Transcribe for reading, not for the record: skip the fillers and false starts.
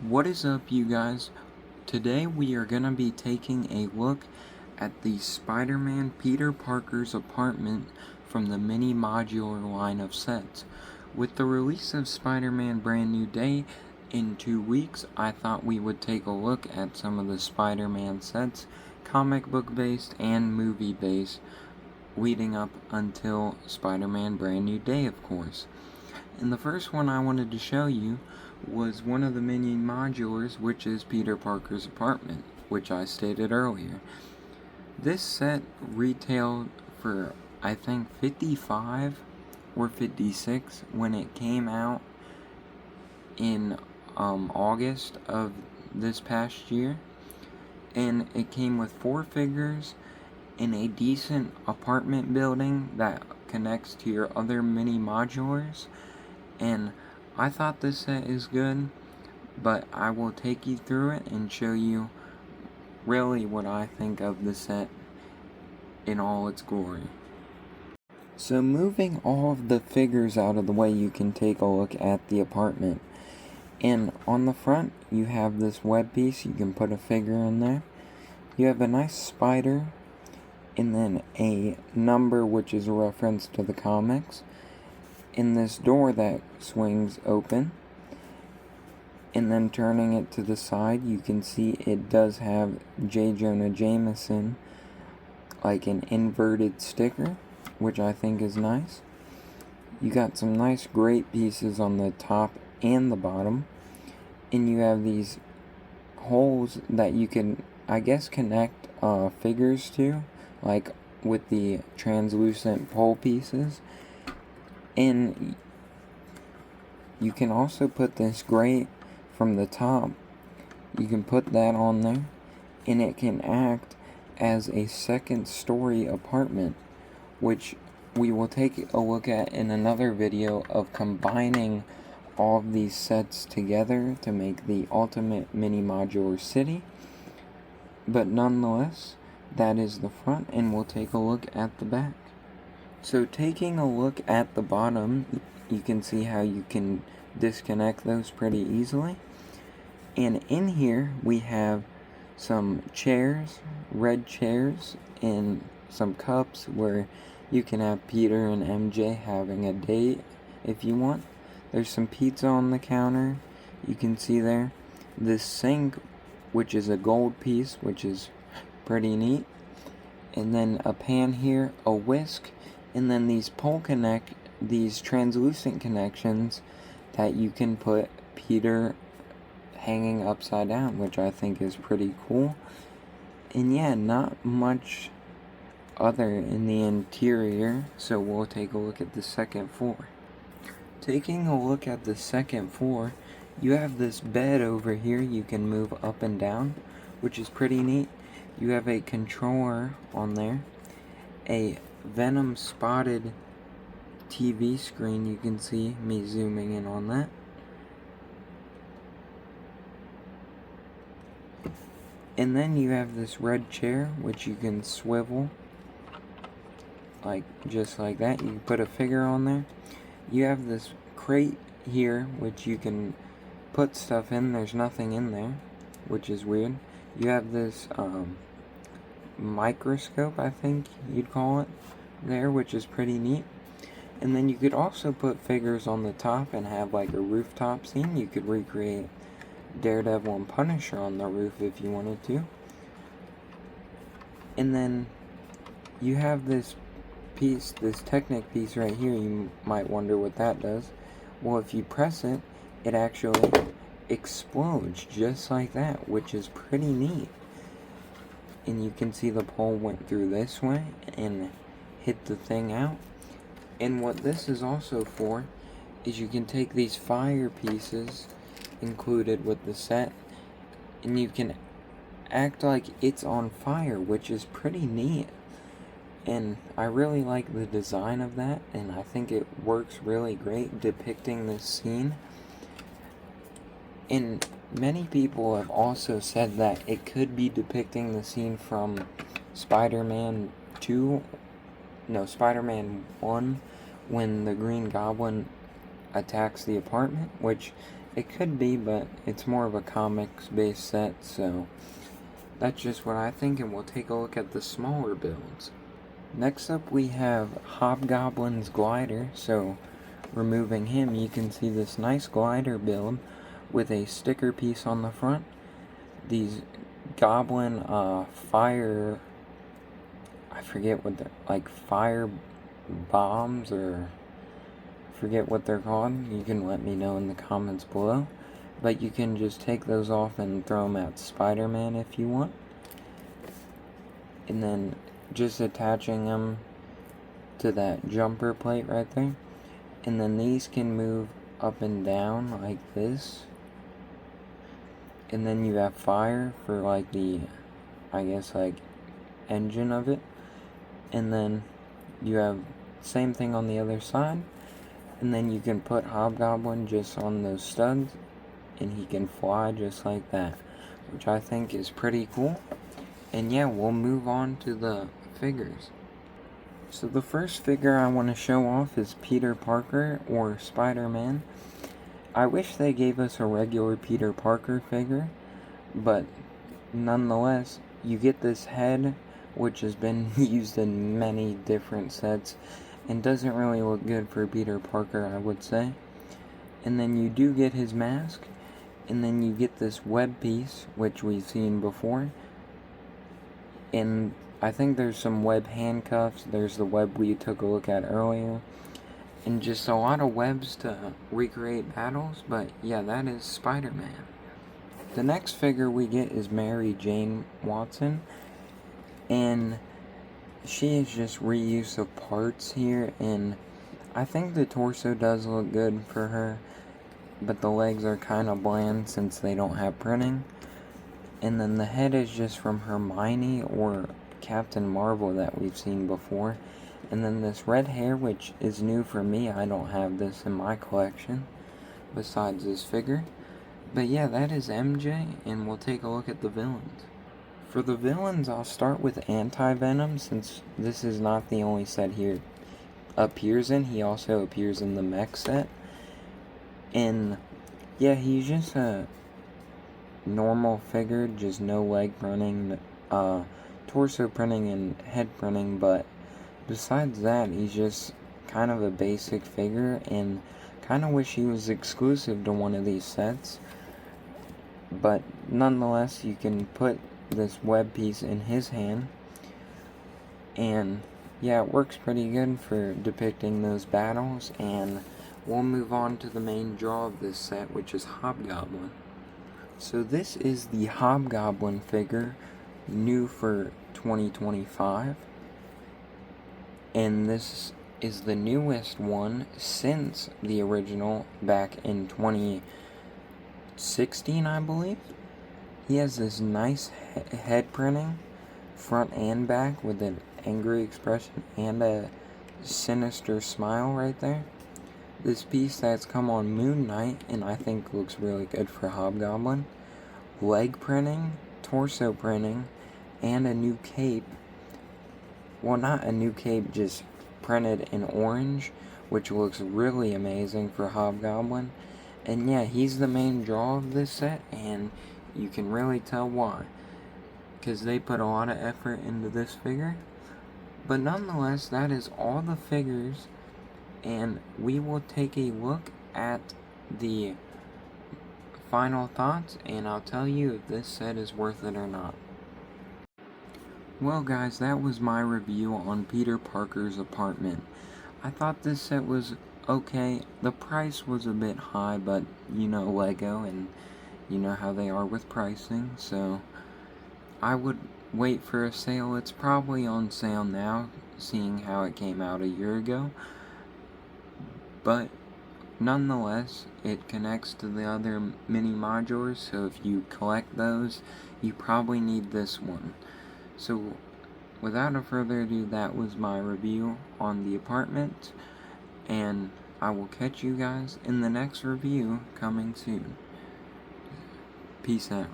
What is up, you guys? Today we are going to be taking a look at the Spider-Man Peter Parker's apartment from the mini modular line of sets. With the release of Spider-Man Brand New Day in 2 weeks, I thought we would take a look at some of the Spider-Man sets, comic book based and movie based, leading up until Spider-Man Brand New Day, of course. And the first one I wanted to show you was one of the mini modulars, which is Peter Parker's apartment, which I stated earlier. This set retailed for, I think, $55 or $56 when it came out in August of this past year. And it came with 4 figures in a decent apartment building that connects to your other mini modulars. And I thought this set is good, but I will take you through it and show you really what I think of the set in all its glory. So moving all of the figures out of the way, you can take a look at the apartment. And on the front, you have this web piece. You can put a figure in there. You have a nice spider, and then a number, which is a reference to the comics. In this door that swings open, and then turning it to the side, you can see it does have J. Jonah Jameson, like an inverted sticker, which I think is nice. You got some nice great pieces on the top and the bottom, and you have these holes that you can, I guess, connect figures to, like with the translucent pole pieces. And you can also put this grate from the top. You can put that on there, and it can act as a second story apartment, which we will take a look at in another video of combining all of these sets together to make the ultimate mini modular city. But nonetheless, that is the front, and we'll take a look at the back. So taking a look at the bottom, you can see how you can disconnect those pretty easily. And in here we have some chairs, red chairs, and some cups where you can have Peter and MJ having a date if you want. There's some pizza on the counter, you can see there. This sink, which is a gold piece, which is pretty neat. And then a pan here, a whisk, and then these these translucent connections that you can put Peter hanging upside down, which I think is pretty cool. And yeah, not much other in the interior, so we'll take a look at the second floor. Taking a look at the second floor, you have this bed over here you can move up and down, which is pretty neat. You have a controller on there, a Venom spotted TV screen. You can see me zooming in on that. And then you have this red chair, which you can swivel, like just like that. You can put a figure on there. You have this crate here, which you can put stuff in. There's nothing in there, which is weird. You have this microscope, I think you'd call it, there, which is pretty neat. And then you could also put figures on the top and have like a rooftop scene. You could recreate Daredevil and Punisher on the roof if you wanted to. And then you have this piece, this Technic piece right here. You might wonder what that does. Well, if you press it, it actually explodes just like that, which is pretty neat. And you can see the pole went through this way and hit the thing out. And what this is also for is you can take these fire pieces included with the set, and you can act like it's on fire, which is pretty neat. And I really like the design of that, and I think it works really great depicting this scene. And many people have also said that it could be depicting the scene from Spider-Man 1, when the Green Goblin attacks the apartment, which It could be, but it's more of a comics-based set, so that's just what I think, and we'll take a look at the smaller builds. Next up, we have Hobgoblin's glider. So, removing him, you can see this nice glider build with a sticker piece on the front. These goblin fire, I forget what they're, like fire bombs, or forget what they're called. You can let me know in the comments below. But you can just take those off and throw them at Spider-Man if you want. And then just attaching them to that jumper plate right there. And then these can move up and down like this. And then you have fire for like the, I guess, like engine of it. And then you have same thing on the other side. And then you can put Hobgoblin just on those studs, and he can fly just like that, which I think is pretty cool. And yeah, we'll move on to the figures. So the first figure I want to show off is Peter Parker, or Spider-Man. I wish they gave us a regular Peter Parker figure, but nonetheless, you get this head, which has been used in many different sets, and doesn't really look good for Peter Parker, I would say. And then you do get his mask, and then you get this web piece, which we've seen before. And I think there's some web handcuffs, there's the web we took a look at earlier, and just a lot of webs to recreate battles, but yeah, that is Spider-Man. The next figure we get is Mary Jane Watson, and she is just reuse of parts here, and I think the torso does look good for her, but the legs are kind of bland since they don't have printing. And then the head is just from Hermione or Captain Marvel that we've seen before. And then this red hair, which is new for me, I don't have this in my collection, besides this figure. But yeah, that is MJ, and we'll take a look at the villains. For the villains, I'll start with Anti-Venom, since this is not the only set he appears in. He also appears in the mech set. And yeah, he's just a normal figure, just no leg printing, torso printing, and head printing. But besides that, he's just kind of a basic figure, and kind of wish he was exclusive to one of these sets. But nonetheless, you can put this web piece in his hand, and yeah, it works pretty good for depicting those battles. And we'll move on to the main draw of this set, which is Hobgoblin. So this is the Hobgoblin figure, new for 2025, and this is the newest one since the original back in 2016, I believe. He has this nice head printing, front and back, with an angry expression and a sinister smile right there. This piece that's come on Moon Knight, and I think looks really good for Hobgoblin. Leg printing, torso printing, and a new cape. Well, not a new cape, just printed in orange, which looks really amazing for Hobgoblin. And yeah, he's the main draw of this set, and you can really tell why, because they put a lot of effort into this figure. But nonetheless, that is all the figures, and we will take a look at the final thoughts, and I'll tell you if this set is worth it or not. Well guys, that was my review on Peter Parker's apartment. I thought this set was okay. The price was a bit high, but you know Lego, and you know how they are with pricing, so I would wait for a sale. It's probably on sale now, seeing how it came out a year ago. But nonetheless, it connects to the other mini modules, so if you collect those, you probably need this one. So without a further ado, that was my review on the apartment, and I will catch you guys in the next review coming soon. Peace out.